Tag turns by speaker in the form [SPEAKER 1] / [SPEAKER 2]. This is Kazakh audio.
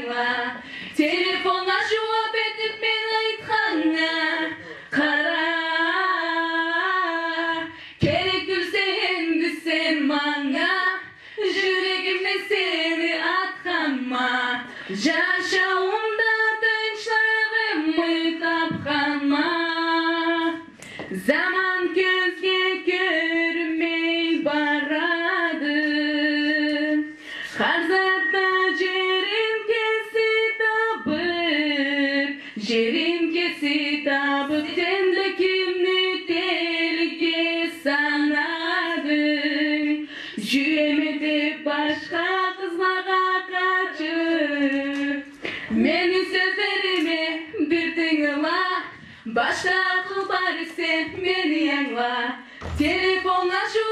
[SPEAKER 1] аңла. Телефонға жауап етіп мен айтқанға қара. Керек дүрсенді сен маңа, жүрегімнен сені атқанма. Жашауымда тыныштығымды тапқанма. Zaman gözge görmey barады. Қарзатта жерім кесі табыр, жерім кесі табыр. Тендікімні телге санады. Жүремеді başka қызларға қачып. Менің сөздеріме бір тыңла, başka akıl var ise beni аңла. Telefonla şu